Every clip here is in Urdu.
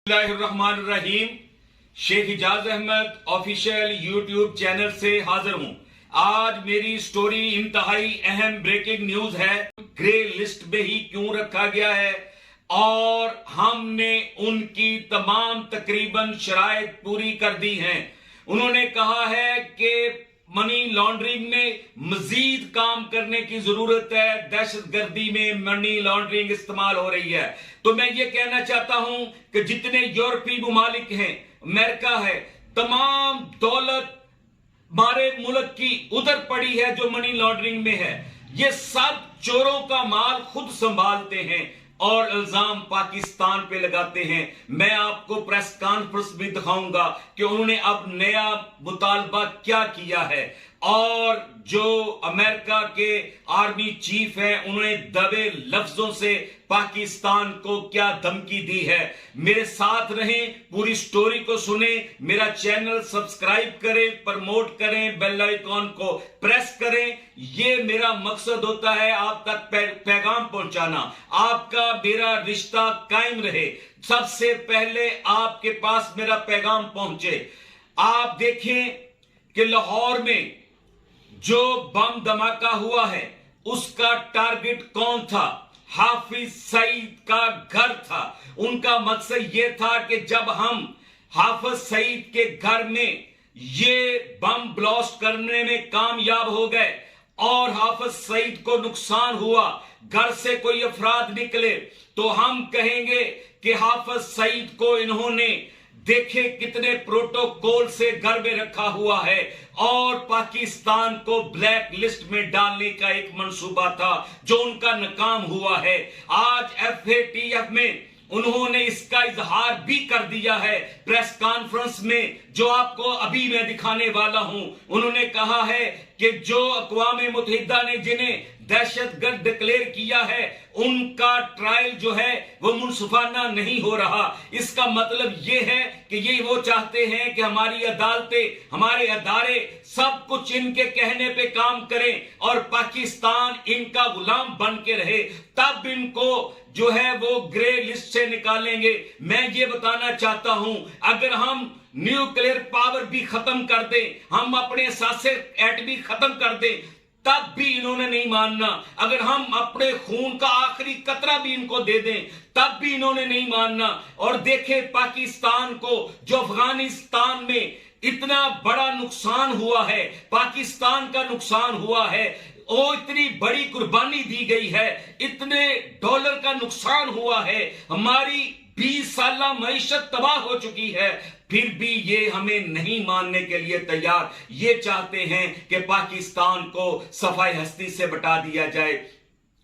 اللہ الرحمن الرحیم شیخ اجاز احمد آفیشیل یوٹیوب چینل سے حاضر ہوں۔ آج میری سٹوری انتہائی اہم بریکنگ نیوز ہے۔ گرے لسٹ میں ہی کیوں رکھا گیا ہے اور ہم نے ان کی تمام تقریباً شرائط پوری کر دی ہیں۔ انہوں نے کہا ہے کہ منی لانڈرنگ میں مزید کام کرنے کی ضرورت ہے، دہشت گردی میں منی لانڈرنگ استعمال ہو رہی ہے۔ تو میں یہ کہنا چاہتا ہوں کہ جتنے یورپی ممالک ہیں، امریکہ ہے، تمام دولت ہمارے ملک کی ادھر پڑی ہے جو منی لانڈرنگ میں ہے، یہ سب چوروں کا مال خود سنبھالتے ہیں اور الزام پاکستان پہ لگاتے ہیں۔ میں آپ کو پریس کانفرنس بھی دکھاؤں گا کہ انہوں نے اب نیا مطالبہ کیا کیا ہے، اور جو امریکہ کے آرمی چیف ہیں انہوں نے دبے لفظوں سے پاکستان کو کیا دھمکی دی ہے۔ میرے ساتھ رہیں، پوری سٹوری کو سنیں، میرا چینل سبسکرائب کریں، پرموٹ کریں، بیل آئیکن کو پریس کریں۔ یہ میرا مقصد ہوتا ہے آپ تک پیغام پہنچانا، آپ کا میرا رشتہ قائم رہے، سب سے پہلے آپ کے پاس میرا پیغام پہنچے۔ آپ دیکھیں کہ لاہور میں جو بم دھماکہ ہوا ہے اس کا ٹارگٹ کون تھا؟ حافظ سعید کا گھر تھا۔ ان کا مقصد یہ تھا کہ جب ہم حافظ سعید کے گھر میں یہ بم بلاسٹ کرنے میں کامیاب ہو گئے اور حافظ سعید کو نقصان ہوا، گھر سے کوئی افراد نکلے، تو ہم کہیں گے کہ حافظ سعید کو انہوں نے دیکھے کتنے پروٹوکول سے گھر میں رکھا ہوا ہے، اور پاکستان کو بلیک لسٹ میں ڈالنے کا ایک منصوبہ تھا جو ان کا ناکام ہوا ہے۔ آج FATF میں انہوں نے اس کا اظہار بھی کر دیا ہے پریس کانفرنس میں، جو آپ کو ابھی میں دکھانے والا ہوں۔ انہوں نے کہا ہے کہ جو اقوام متحدہ نے جنہیں دہشت گرد ڈکلیئر کیا ہے ان کا ٹرائل جو ہے وہ منصفانہ نہیں ہو رہا۔ اس کا مطلب یہ ہے کہ یہ وہ چاہتے ہیں کہ ہماری عدالتیں، ہمارے ادارے سب کچھ ان کے کہنے پہ کام کریں اور پاکستان ان کا غلام بن کے رہے، تب ان کو جو ہے وہ گرے لسٹ سے نکالیں گے۔ میں یہ بتانا چاہتا ہوں، اگر ہم نیوکلیئر پاور بھی ختم کر دیں، ہم اپنے اثاثے ایٹمی ختم کر دیں، تب بھی انہوں نے نہیں ماننا۔ اگر ہم اپنے خون کا آخری قطرہ بھی ان کو دے دیں تب بھی انہوں نے نہیں ماننا۔ اور دیکھیں پاکستان کو جو افغانستان میں اتنا بڑا نقصان ہوا ہے، پاکستان کا نقصان ہوا ہے، وہ اتنی بڑی قربانی دی گئی ہے، اتنے ڈالر کا نقصان ہوا ہے، ہماری 20 سالہ معیشت تباہ ہو چکی ہے، پھر بھی یہ ہمیں نہیں ماننے کے لیے تیار۔ یہ چاہتے ہیں کہ پاکستان کو صفحہ ہستی سے بٹا دیا جائے۔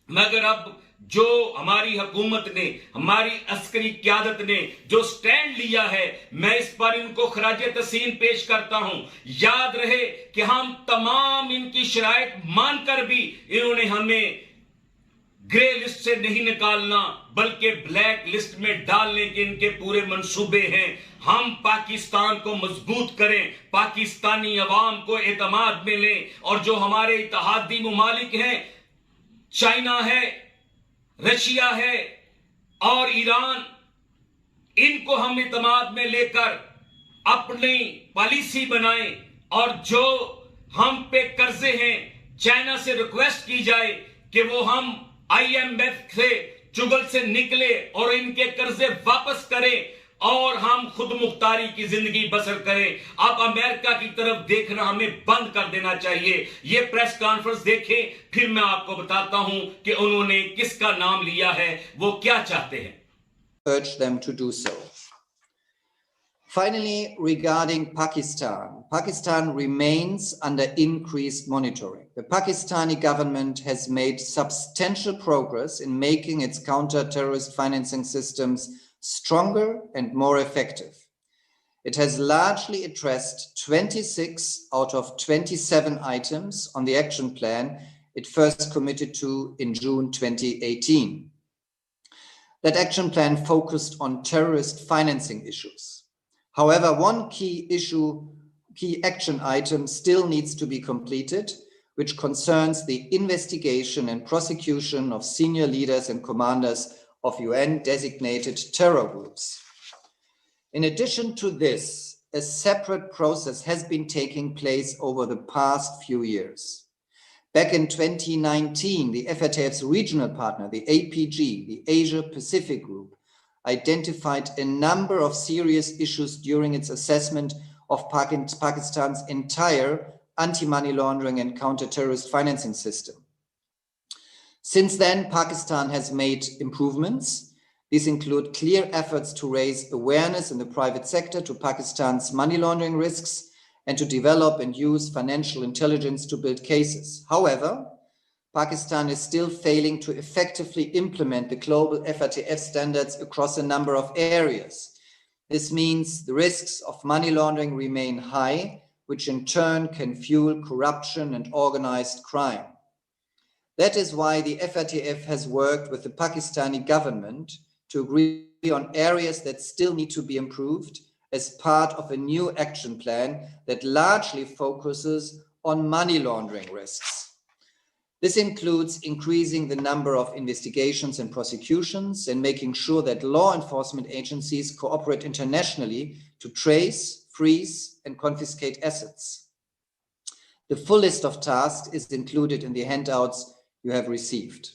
مگر اب جو ہماری حکومت نے، ہماری عسکری قیادت نے جو سٹینڈ لیا ہے، میں اس پر ان کو خراج تحسین پیش کرتا ہوں۔ یاد رہے کہ ہم تمام ان کی شرائط مان کر بھی انہوں نے ہمیں گرے لسٹ سے نہیں نکالنا بلکہ بلیک لسٹ میں ڈالنے کے ان کے پورے منصوبے ہیں۔ ہم پاکستان کو مضبوط کریں، پاکستانی عوام کو اعتماد میں لیں، اور جو ہمارے اتحادی ممالک ہیں، چائنا ہے، رشیا ہے اور ایران، ان کو ہم اعتماد میں لے کر اپنی پالیسی بنائیں، اور جو ہم پہ قرضے ہیں چائنا سے ریکویسٹ کی جائے کہ وہ ہم IMF سے چگل سے نکلے اور ان کے قرضے واپس کریں اور ہم خود مختاری کی زندگی بسر کریں۔ اب امریکہ کی طرف دیکھنا ہمیں بند کر دینا چاہیے۔ یہ پریس کانفرنس دیکھیں، پھر میں آپ کو بتاتا ہوں کہ انہوں نے کس کا نام لیا ہے، وہ کیا چاہتے ہیں۔ Urge them to do so. Finally, regarding Pakistan, Pakistan remains under increased monitoring. The Pakistani government has made substantial progress in making its counter-terrorist financing systems stronger and more effective. It has largely addressed 26 out of 27 items on the action plan it first committed to in June 2018. That action plan focused on terrorist financing issues. However, one key action item still needs to be completed, which concerns the investigation and prosecution of senior leaders and commanders of UN-designated terror groups. In addition to this, a separate process has been taking place over the past few years. Back in 2019, the FATF's regional partner, the APG, the Asia Pacific Group, identified a number of serious issues during its assessment of Pakistan's entire anti-money laundering and counter-terrorist financing system. Since then, Pakistan has made improvements. These include clear efforts to raise awareness in the private sector to Pakistan's money laundering risks and to develop and use financial intelligence to build cases. However, Pakistan is still failing to effectively implement the global FATF standards across a number of areas. This means the risks of money laundering remain high, which in turn can fuel corruption and organized crime. That is why the FATF has worked with the Pakistani government to agree on areas that still need to be improved as part of a new action plan that largely focuses on money laundering risks. This includes increasing the number of investigations and prosecutions and making sure that law enforcement agencies cooperate internationally to trace, freeze, and confiscate assets. The full list of tasks is included in the handouts you have received.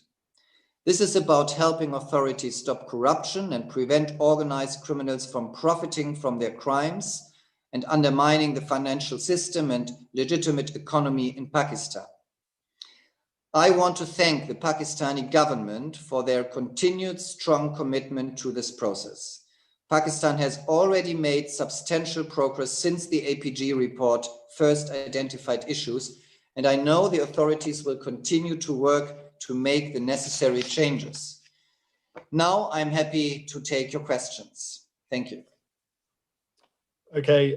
This is about helping authorities stop corruption and prevent organized criminals from profiting from their crimes and undermining the financial system and legitimate economy in Pakistan. I want to thank the Pakistani government for their continued strong commitment to this process. Pakistan has already made substantial progress since the APG report first identified issues, and I know the authorities will continue to work to make the necessary changes. Now I'm happy to take your questions. Thank you. Okay.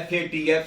FATF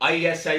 ISI